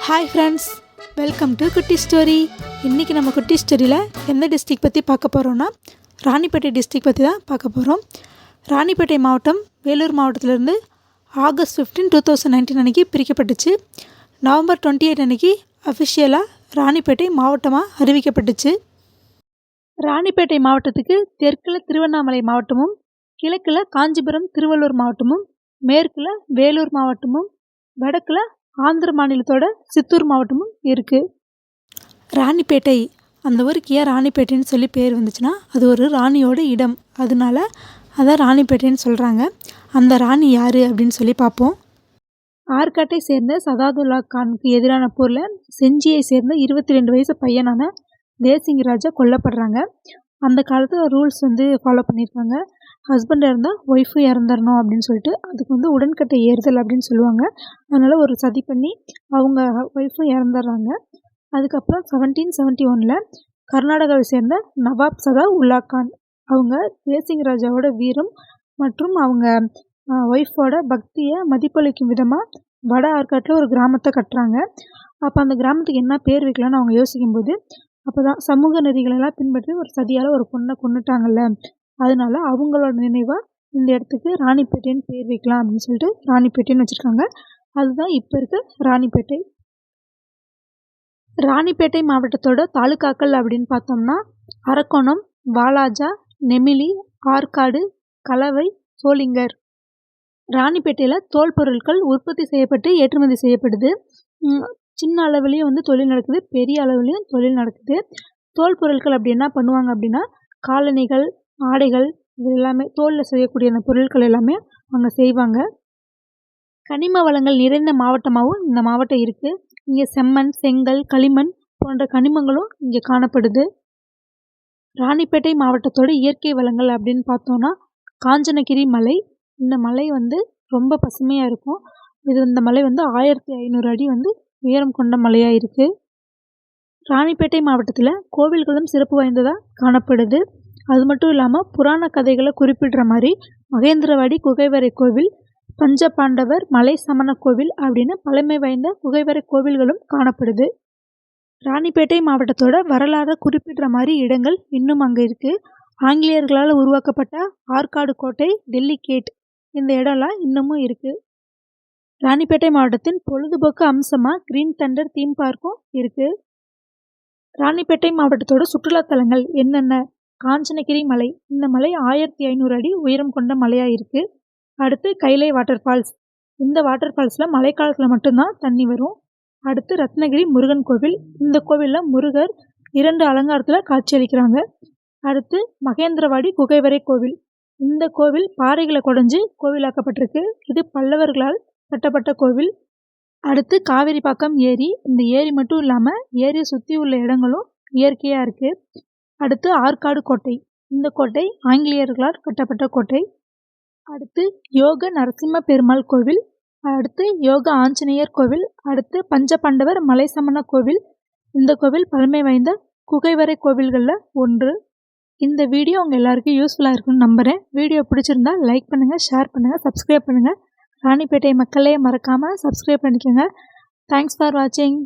Hi friends, welcome to குட்டி story. இன்றைக்கி நம்ம குட்டி ஸ்டோரியில் எந்த டிஸ்ட்ரிக் பற்றி பார்க்க போகிறோன்னா ராணிப்பேட்டை டிஸ்ட்ரிக் பற்றி தான் பார்க்க போகிறோம். ராணிப்பேட்டை மாவட்டம் வேலூர் மாவட்டத்திலேருந்து ஆகஸ்ட் 15, 2019 அன்றைக்கி பிரிக்கப்பட்டுச்சு. நவம்பர் 28 அன்றைக்கி அஃபிஷியலாக ராணிப்பேட்டை மாவட்டமாக அறிவிக்கப்பட்டுச்சு. ராணிப்பேட்டை மாவட்டத்துக்கு தெற்கில் திருவண்ணாமலை மாவட்டமும், கிழக்கில் காஞ்சிபுரம் திருவள்ளூர் மாவட்டமும், மேற்கில் வேலூர் மாவட்டமும், வடக்கில் ஆந்திர மாநிலத்தோட சித்தூர் மாவட்டமும் இருக்குது. ராணிப்பேட்டை, அந்த ஊருக்கு ஏன் ராணிப்பேட்டைன்னு சொல்லி பேர் வந்துச்சுன்னா அது ஒரு ராணியோட இடம், அதனால அதான் ராணிப்பேட்டைன்னு சொல்கிறாங்க. அந்த ராணி யார் அப்படின்னு சொல்லி பார்ப்போம். ஆற்காட்டை சேர்ந்த சதாதுல்லா கானுக்கு எதிரான போரில் செஞ்சியை சேர்ந்த 22 வயசு பையனான தேசிங் ராஜா கொல்லப்படுறாங்க. அந்த காலத்தில் ரூல்ஸ் ஃபாலோ பண்ணியிருக்காங்க. ஹஸ்பண்டாக இருந்தால் ஒய்ஃபும் இறந்துடணும் அப்படின்னு சொல்லிட்டு அதுக்கு உடன்கட்டை ஏறுதல் அப்படின்னு சொல்லுவாங்க. அதனால் ஒரு சதி பண்ணி அவங்க ஒய்ஃபும் இறந்துடுறாங்க. அதுக்கப்புறம் 1771 கர்நாடகாவை சேர்ந்த நவாப் சதா உல்லா கான் அவங்க தேசிங் ராஜாவோட வீரம் மற்றும் அவங்க ஒய்ஃபோட பக்தியை மதிப்பளிக்கும் விதமாக வட ஆற்காட்டில் ஒரு கிராமத்தை கட்டுறாங்க. அப்போ அந்த கிராமத்துக்கு என்ன பேர் வைக்கலான்னு அவங்க யோசிக்கும்போது அப்போ தான் சமூக நெறிகளெல்லாம் பின்பற்றி ஒரு சதியால் ஒரு பொண்ணை கொண்டுட்டாங்கல்ல, அதனால அவங்களோட நினைவாக இந்த இடத்துக்கு ராணிப்பேட்டைன்னு பேர் வைக்கலாம் அப்படின்னு சொல்லிட்டு ராணிப்பேட்டைன்னு வச்சுருக்காங்க. அதுதான் இப்போ இருக்க ராணிப்பேட்டை. ராணிப்பேட்டை மாவட்டத்தோட தாலுக்காக்கள் அப்படின்னு பார்த்தோம்னா அரக்கோணம், வாலாஜா, நெமிலி, ஆற்காடு, கலவை, சோளிங்கர். ராணிப்பேட்டையில் தோல் பொருட்கள் உற்பத்தி செய்யப்பட்டு ஏற்றுமதி செய்யப்படுது. சின்ன அளவுலேயும் தொழில் நடக்குது, பெரிய அளவுலேயும் தொழில் நடக்குது. தோல் பொருட்கள் அப்படி என்ன பண்ணுவாங்க அப்படின்னா காலணிகள், ஆடைகள், இது எல்லாமே தோலில் செய்யக்கூடிய அந்த பொருட்கள் எல்லாமே அங்கே செய்வாங்க. கனிம வளங்கள் நிறைந்த மாவட்டமாகவும் இந்த மாவட்டம் இருக்குது. இங்கே செம்மண், செங்கல், களிமண் போன்ற கனிமங்களும் இங்கே காணப்படுது. ராணிப்பேட்டை மாவட்டத்தோட இயற்கை வளங்கள் அப்படின்னு பார்த்தோன்னா காஞ்சனகிரி மலை. இந்த மலை ரொம்ப பசுமையாக இருக்கும். இந்த மலை 1500 அடி உயரம் கொண்ட மலையாக இருக்குது. ராணிப்பேட்டை மாவட்டத்தில் கோவில்களும் சிறப்பு வாய்ந்ததாக காணப்படுது. அது மட்டும் இல்லாமல் புராண கதைகளை குறிப்பிடுற மாதிரி மகேந்திரவாடி குகைவரை கோவில், பஞ்சபாண்டவர் மலை சமண கோவில் அப்படின்னு பழமை வாய்ந்த குகைவரை கோவில்களும் காணப்படுது. ராணிப்பேட்டை மாவட்டத்தோட வரலாறை குறிப்பிடுற மாதிரி இடங்கள் இன்னும் அங்கே இருக்குது. ஆங்கிலேயர்களால் உருவாக்கப்பட்ட ஆற்காடு கோட்டை, டெல்லி கேட், இந்த இடம்லாம் இன்னமும் இருக்குது. ராணிப்பேட்டை மாவட்டத்தின் பொழுதுபோக்கு அம்சமாக கிரீன் தண்டர் தீம் பார்க்கும் இருக்குது. ராணிப்பேட்டை மாவட்டத்தோட சுற்றுலாத்தலங்கள் என்னென்ன? காஞ்சனகிரி மலை. இந்த மலை 1500 அடி உயரம் கொண்ட மலையாக இருக்குது. அடுத்து கைலை வாட்டர் ஃபால்ஸ். இந்த வாட்டர் ஃபால்ஸில் மழைக்காலத்தில் மட்டும்தான் தண்ணி வரும். அடுத்து ரத்னகிரி முருகன் கோவில். இந்த கோவிலில் முருகர் 2 அலங்காரத்தில் காட்சியளிக்கிறாங்க. அடுத்து மகேந்திரவாடி குகைவரை கோவில். இந்த கோவில் பாறைகளை குடைஞ்சு கோவிலாக்கப்பட்டிருக்கு. இது பல்லவர்களால் கட்டப்பட்ட கோவில். அடுத்து காவேரிப்பாக்கம் ஏரி. இந்த ஏரி மட்டும் இல்லாமல் ஏரியை சுற்றி உள்ள இடங்களும் இயற்கையாக இருக்குது. அடுத்து ஆற்காடு கோட்டை. இந்த கோட்டை ஆங்கிலேயர்களால் கட்டப்பட்ட கோட்டை. அடுத்து யோக நரசிம்ம பெருமாள் கோவில். அடுத்து யோக ஆஞ்சநேயர் கோவில். அடுத்து பஞ்சபாண்டவர் மலை சமண கோவில். இந்த கோவில் பழமை வாய்ந்த குகைவரை கோவில்களில் ஒன்று. இந்த வீடியோ உங்கள் எல்லாருக்கும் யூஸ்ஃபுல்லாக இருக்குன்னு நம்புகிறேன். வீடியோ பிடிச்சிருந்தா லைக் பண்ணுங்கள், ஷேர் பண்ணுங்கள், சப்ஸ்கிரைப் பண்ணுங்கள். ராணிப்பேட்டை மக்களே மறக்காமல் சப்ஸ்கிரைப் பண்ணிக்கோங்க. தேங்க்ஸ் ஃபார் வாட்சிங்.